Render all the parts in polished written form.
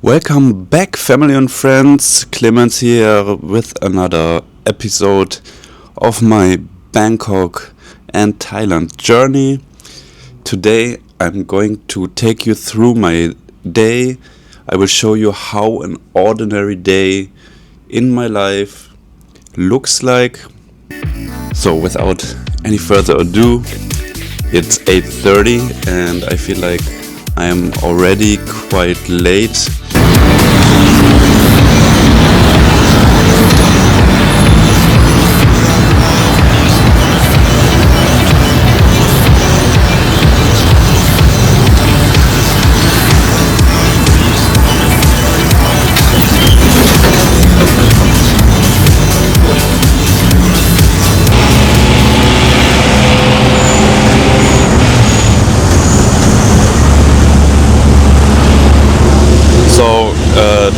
Welcome back, family and friends. Clemens here with another episode of my Bangkok and Thailand journey. Today I'm going to take you through my day. I will show you how an ordinary day in my life looks like. So without any further ado, it's 8:30 and I feel like I am already quite late.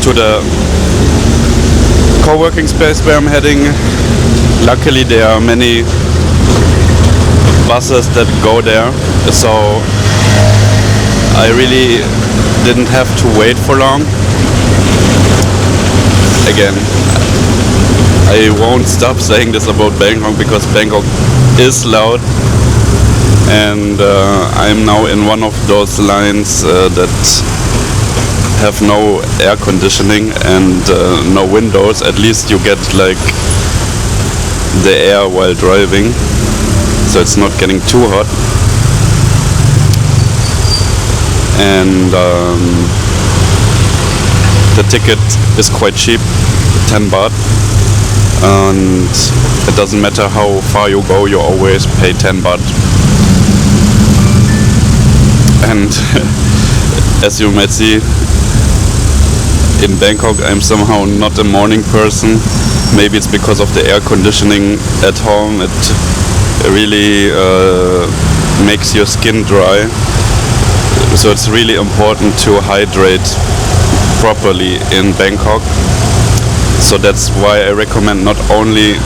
To the co-working space where I'm heading. Luckily there are many buses that go there, so I really didn't have to wait for long. Again, I won't stop saying this about Bangkok because Bangkok is loud, and I'm now in one of those lines that have no air conditioning and no windows. At least you get like the air while driving, so it's not getting too hot. And the ticket is quite cheap, 10 baht, and it doesn't matter how far you go, you always pay 10 baht. And as you might see, in Bangkok I'm somehow not a morning person. Maybe it's because of the air conditioning at home. It really makes your skin dry. So it's really important to hydrate properly in Bangkok. So that's why I recommend not only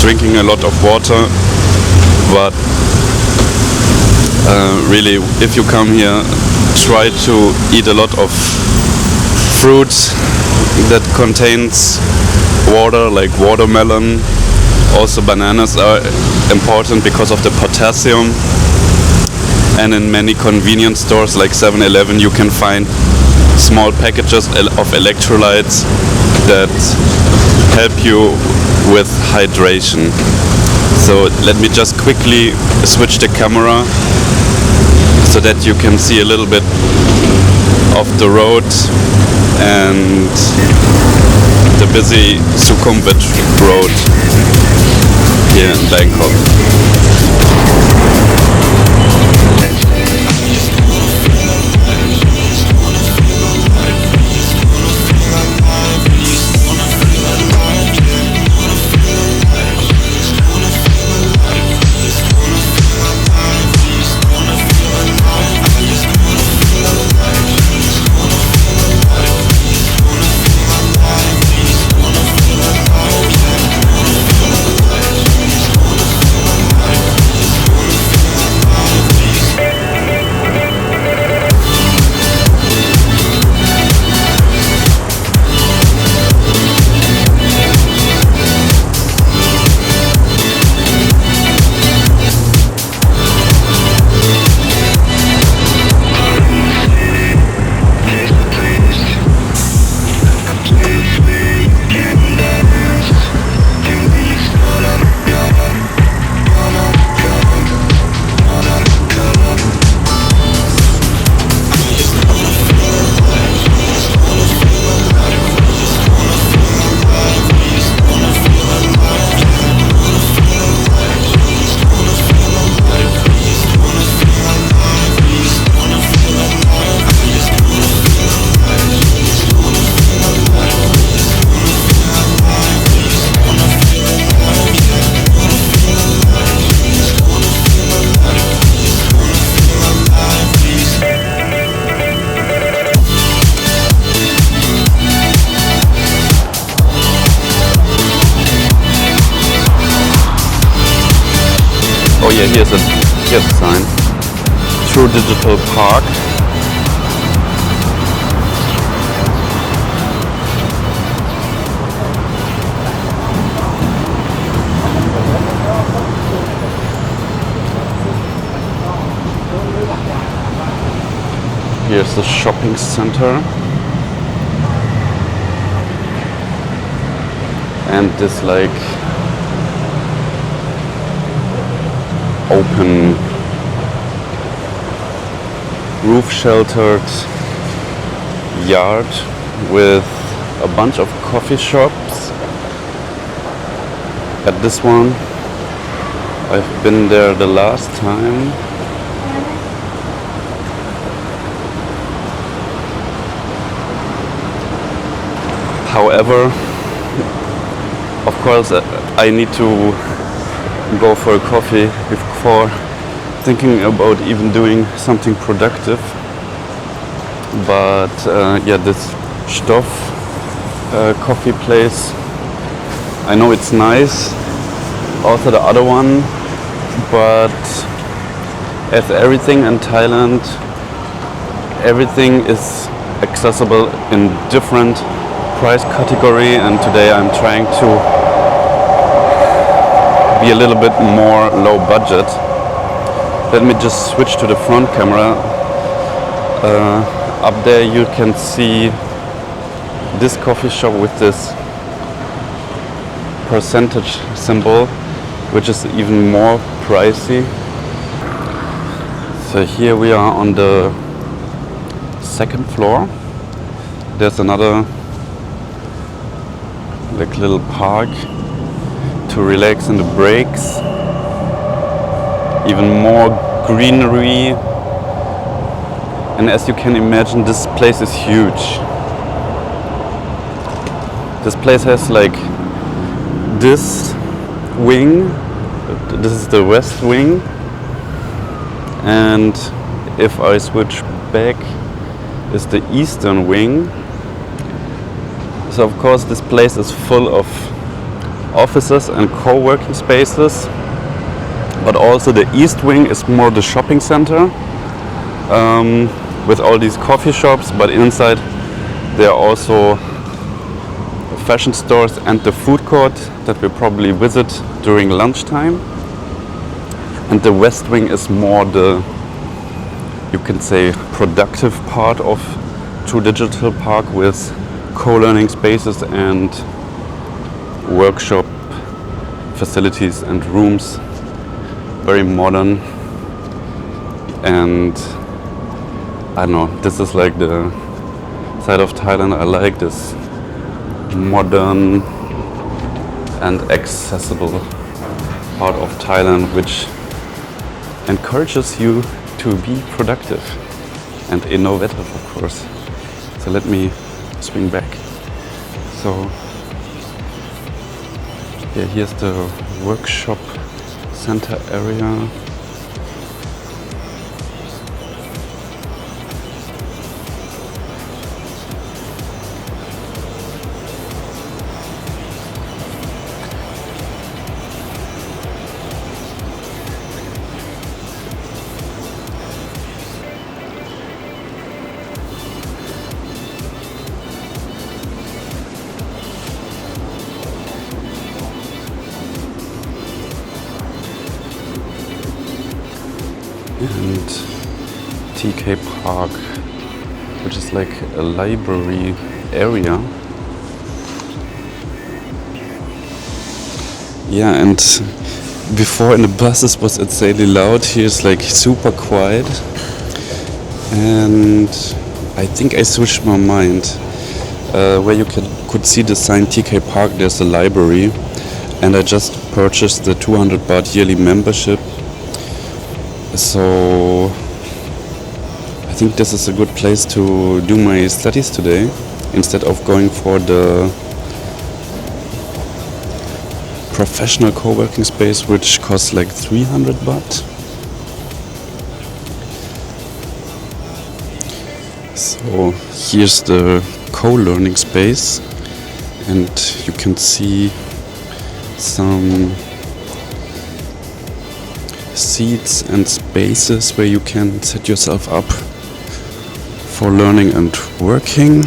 drinking a lot of water, but really, if you come here, try to eat a lot of fruits that contains water, like watermelon. Also bananas are important because of the potassium. And in many convenience stores like 7-Eleven you can find small packages of electrolytes that help you with hydration. So let me just quickly switch the camera so that you can see a little bit of the road and the busy Sukhumvit road here in Bangkok. yeah, here's a sign. TrueDigitalPark. Here's the shopping center. And this like open roof sheltered yard with a bunch of coffee shops. At this one I've been there the last time. However, of course I need to go for a coffee before thinking about even doing something productive. But yeah, this Stoff coffee place, I know it's nice, also the other one, but as everything in Thailand, everything is accessible in different price category, and today I'm trying to be a little bit more low budget. Let me just switch to the front camera. Up there you can see this coffee shop with this percentage symbol, which is even more pricey. So here we are on the second floor. There's another like little park to relax in the breaks. Even more greenery, and as you can imagine, this place is huge. This place has like this wing, this is the west wing, and if I switch back is the eastern wing. So of course this place is full of offices and co-working spaces, but also the east wing is more the shopping center with all these coffee shops, but inside there are also fashion stores and the food court that we probably visit during lunchtime. And the west wing is more the, you can say, productive part of TrueDigitalPark with co-learning spaces and workshop facilities and rooms. Very modern, and I don't know, this is like the side of Thailand I like, this modern and accessible part of Thailand, which encourages you to be productive and innovative, of course. So let me swing back. So yeah, here's the workshop center area. And TK Park, which is like a library area. Yeah, and before in the buses was insanely loud. Here's like super quiet, and I think I switched my mind. Where you could see the sign TK Park, there's a library, and I just purchased the 200 baht yearly membership. So I think this is a good place to do my studies today, instead of going for the professional co-working space, which costs like 300 baht. So here's the co-learning space, and you can see some seats and spaces where you can set yourself up for learning and working.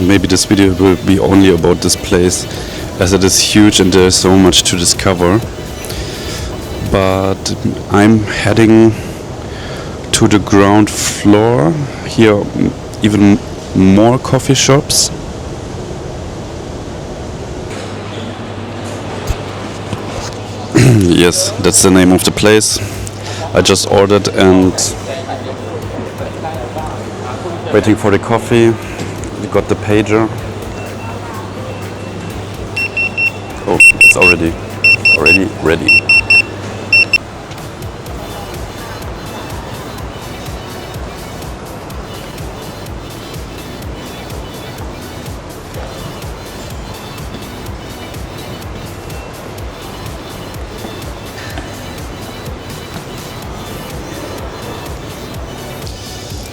Maybe this video will be only about this place. as it is huge and there's so much to discover. But I'm heading to the ground floor. Here even more coffee shops. Yes, that's the name of the place. I just ordered and waiting for the coffee. We got the pager. Oh, it's already ready.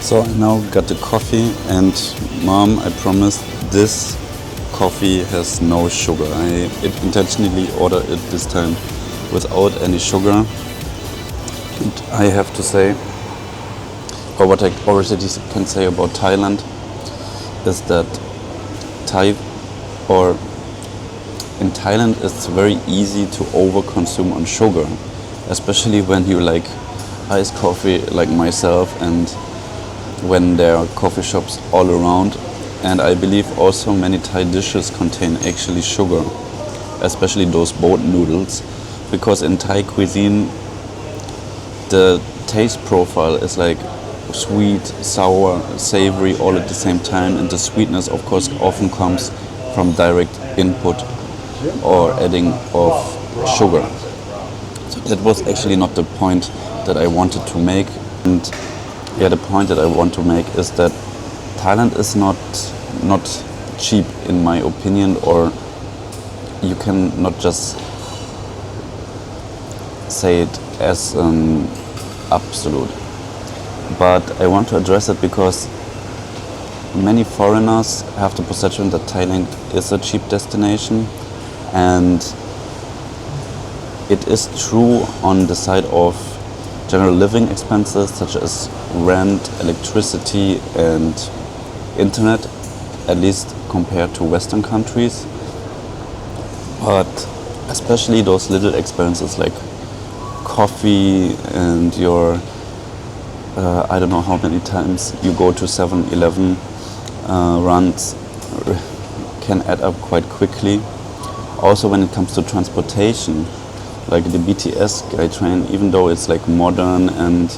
So I now got the coffee, and Mom, I promise this coffee has no sugar. I intentionally ordered it this time without any sugar. And I have to say, or what I already can say about Thailand, is that in Thailand it's very easy to overconsume on sugar, especially when you like iced coffee like myself, and when there are coffee shops all around. And I believe also many Thai dishes contain actually sugar, especially those boat noodles, because in Thai cuisine the taste profile is like sweet, sour, savory all at the same time, and the sweetness of course often comes from direct input or adding of sugar. So that was actually not the point that I wanted to make. And yeah, the point that I want to make is that Thailand is not cheap in my opinion, or you can not just say it as an absolute. But I want to address it because many foreigners have the perception that Thailand is a cheap destination, and it is true on the side of general living expenses such as rent, electricity and internet, at least compared to Western countries. But especially those little expenses like coffee and your I don't know how many times you go to 7-Eleven runs can add up quite quickly. Also when it comes to transportation, like the BTS Skytrain, even though it's like modern and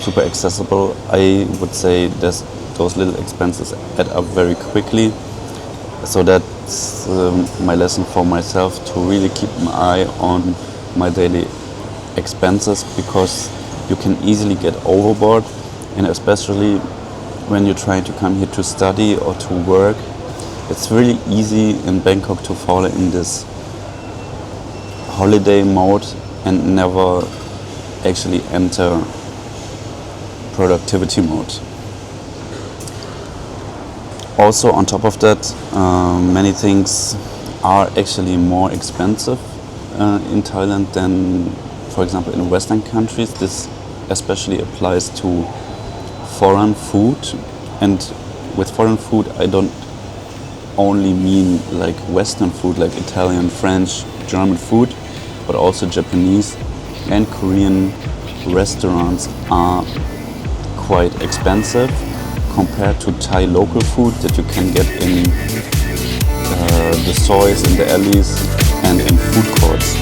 super accessible, I would say those little expenses add up very quickly. So that's my lesson for myself, to really keep an eye on my daily expenses, because you can easily get overboard, and especially when you're trying to come here to study or to work, it's really easy in Bangkok to fall in this holiday mode and never actually enter productivity mode. Also on top of that, many things are actually more expensive in Thailand than, for example, in Western countries. This especially applies to foreign food, and with foreign food I don't only mean like Western food like Italian, French, German food, but also Japanese and Korean restaurants are quite expensive compared to Thai local food that you can get in the soys, in the alleys and in food courts.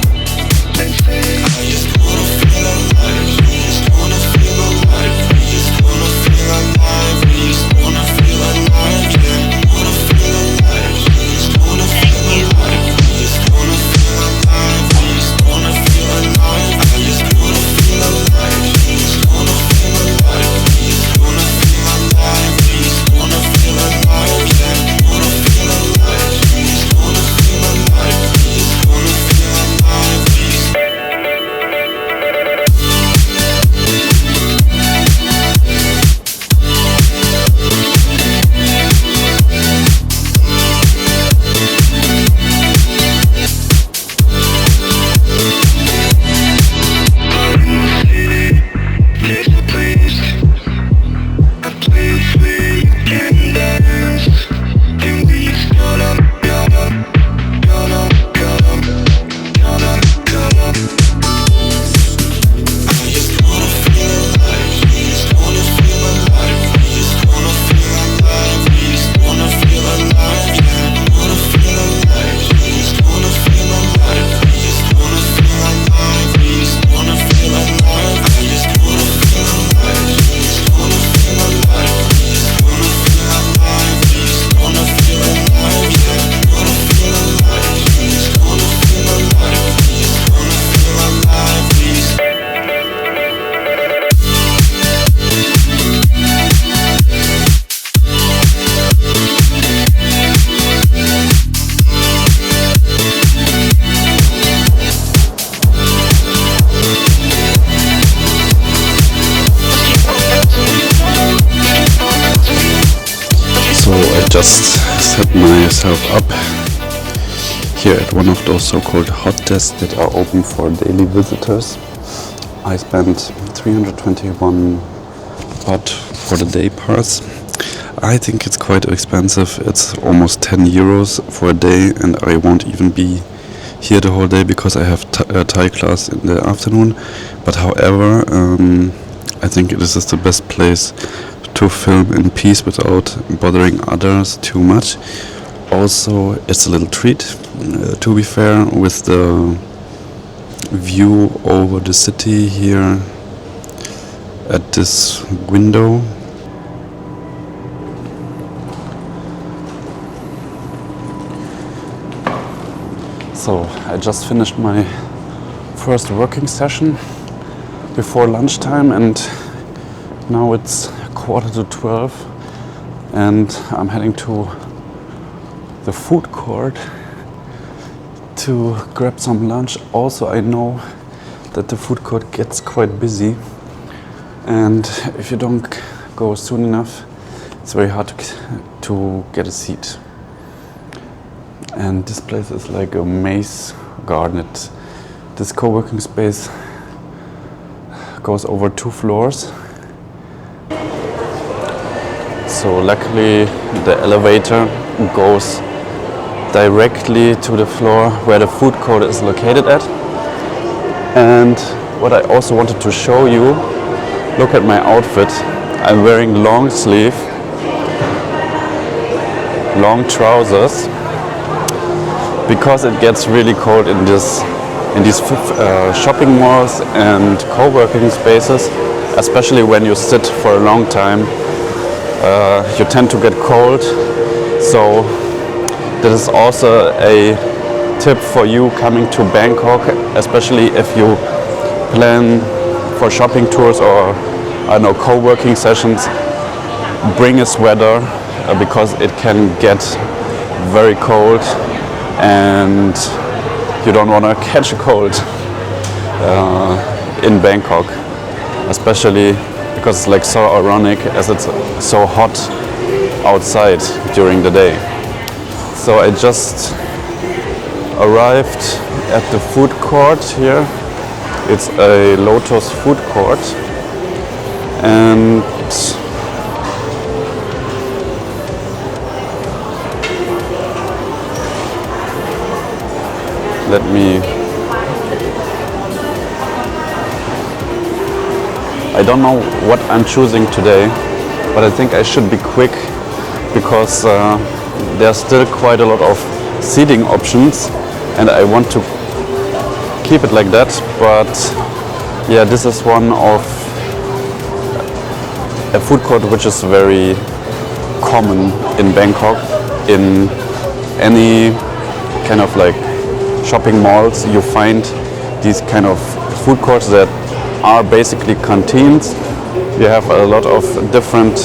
just set myself up here at one of those so-called hot desks that are open for daily visitors. I spent 321 baht for the day pass. I think it's quite expensive. It's almost 10 euros for a day, and I won't even be here the whole day because I have a Thai class in the afternoon. But however, I think this is the best place to film in peace without bothering others too much. Also, it's a little treat, to be fair, with the view over the city here at this window. So I just finished my first working session before lunchtime, and now it's 11:45 and I'm heading to the food court to grab some lunch. Also, I know that the food court gets quite busy, and if you don't go soon enough, it's very hard to get a seat. And this place is like a maze garden. This co-working space goes over 2 floors. So luckily the elevator goes directly to the floor where the food court is located at. And what I also wanted to show you, look at my outfit. I'm wearing long sleeve, long trousers, because it gets really cold in these shopping malls and co-working spaces, especially when you sit for a long time. You tend to get cold. So this is also a tip for you coming to Bangkok, especially if you plan for shopping tours or I don't know, co-working sessions. Bring a sweater because it can get very cold and you don't want to catch a cold in Bangkok, especially because it's like so ironic as it's so hot outside during the day. So I just arrived at the food court here. It's a Lotus food court, and let me, I don't know what I'm choosing today, but I think I should be quick because there's still quite a lot of seating options and I want to keep it like that. But yeah, this is one of a food court which is very common in Bangkok. In any kind of like shopping malls, you find these kind of food courts that are basically canteens. You have a lot of different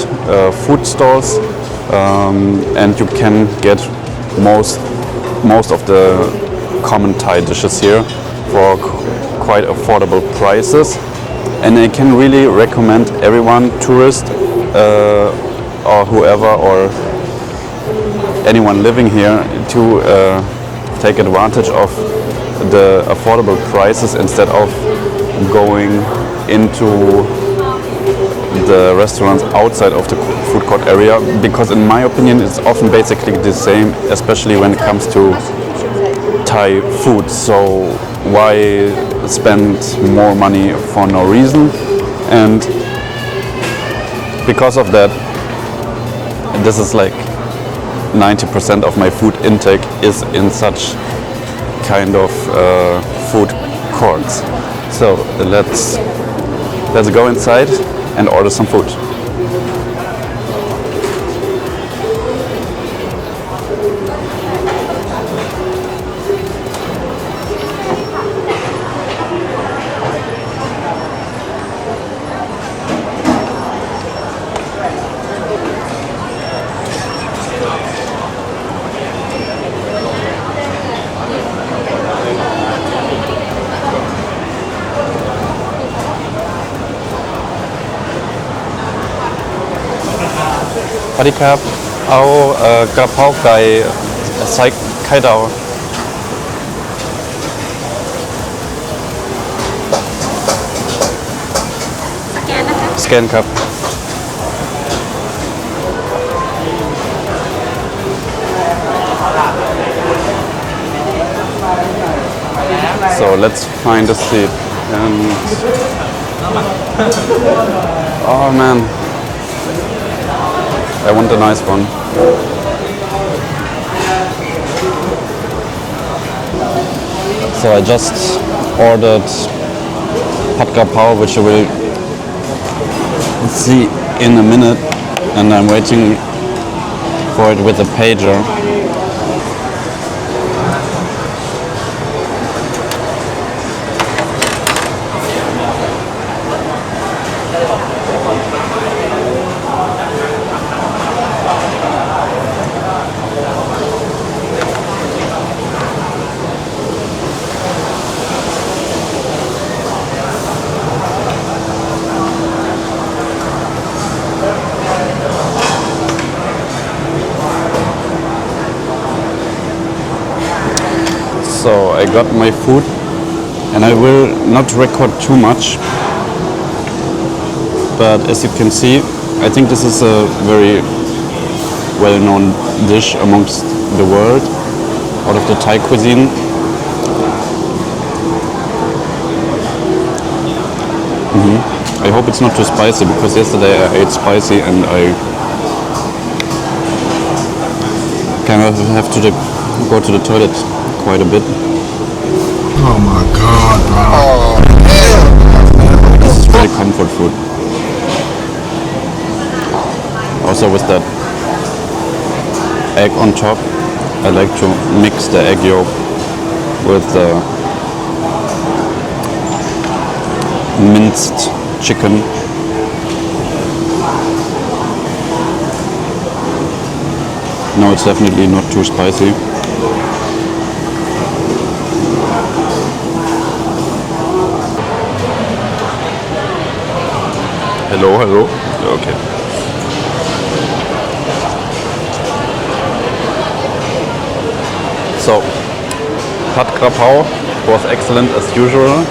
food stalls, and you can get most of the common Thai dishes here for quite affordable prices. And I can really recommend everyone, tourist or whoever or anyone living here, to take advantage of the affordable prices instead of going into the restaurants outside of the food court area, because in my opinion it's often basically the same, especially when it comes to Thai food. So why spend more money for no reason? And because of that, this is like 90% of my food intake is in such kind of food courts. So let's go inside and order some food. Sawasdee krab. เอากระเพราไก่ไซส์ไข่ดาวสแกนครับ So let's find a seat and oh man, I want a nice one. So I just ordered pad krapao, which I will see in a minute, and I'm waiting for it with a pager. So I got my food, and I will not record too much, but as you can see, I think this is a very well-known dish amongst the world out of the Thai cuisine. I hope it's not too spicy, because yesterday I ate spicy and I kind of have to go to the toilet quite a bit. Oh my god, bro. This is really comfort food. Also with that egg on top, I like to mix the egg yolk with the minced chicken. No, it's definitely not too spicy. Hello, hello. Okay. So, pad krapao was excellent as usual,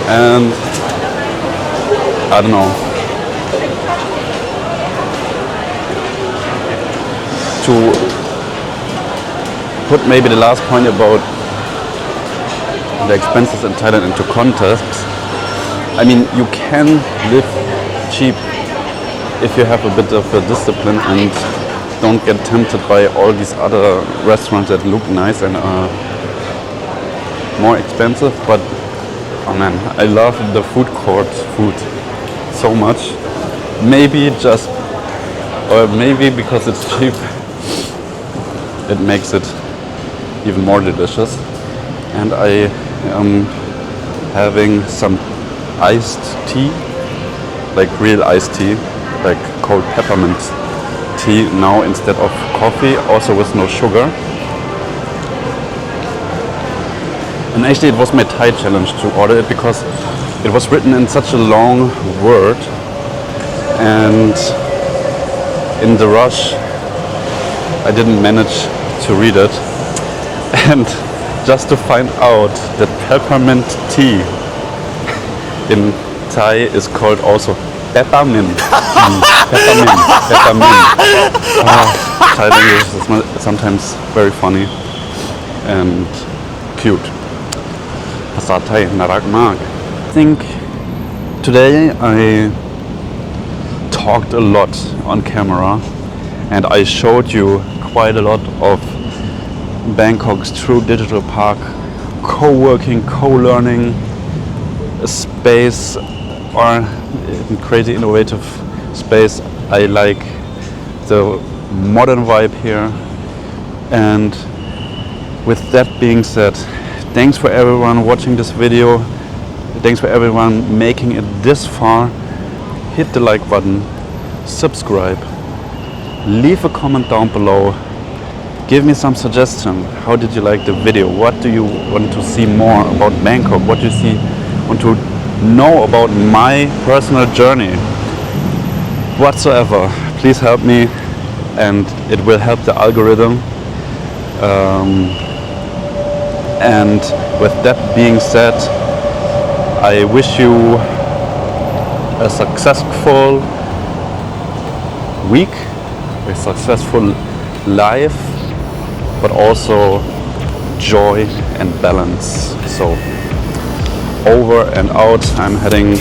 and I don't know. To put maybe the last point about the expenses in Thailand into context, I mean, you can live cheap if you have a bit of a discipline and don't get tempted by all these other restaurants that look nice and are more expensive. But oh man, I love the food court food so much. Maybe because it's cheap, it makes it even more delicious. And I am having some iced tea, like real iced tea, like cold peppermint tea now instead of coffee, also with no sugar. And actually it was my Thai challenge to order it, because it was written in such a long word, and in the rush I didn't manage to read it. And just to find out that peppermint tea in Thai is called also peppermint. Peppermint. Thai language is sometimes very funny and cute. ภาษาไทยน่ารักมาก I think today I talked a lot on camera, and I showed you quite a lot of Bangkok's TrueDigitalPark co-working, co-learning space, or crazy innovative space. I like the modern vibe here. And with that being said, thanks for everyone watching this video. Thanks for everyone making it this far. Hit the like button, subscribe, leave a comment down below. Give me some suggestion. How did you like the video? What do you want to see more about Bangkok? What do you want to know about my personal journey? Whatsoever. Please help me, and it will help the algorithm. And with that being said, I wish you a successful week, a successful life, but also joy and balance. So over and out. I'm heading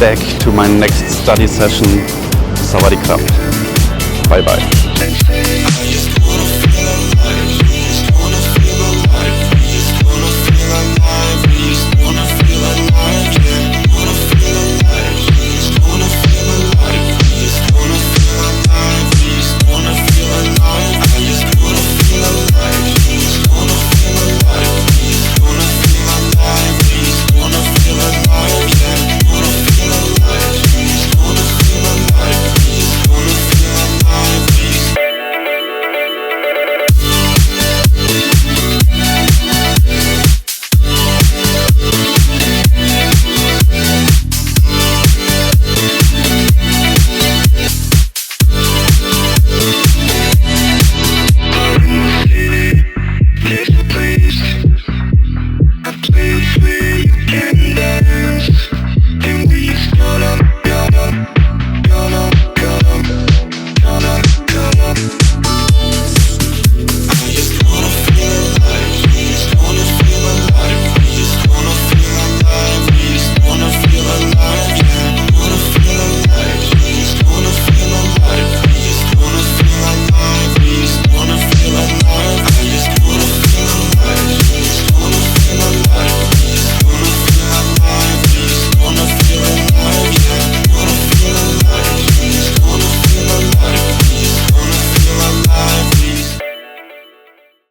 back to my next study session. Sawadee krap. Bye bye.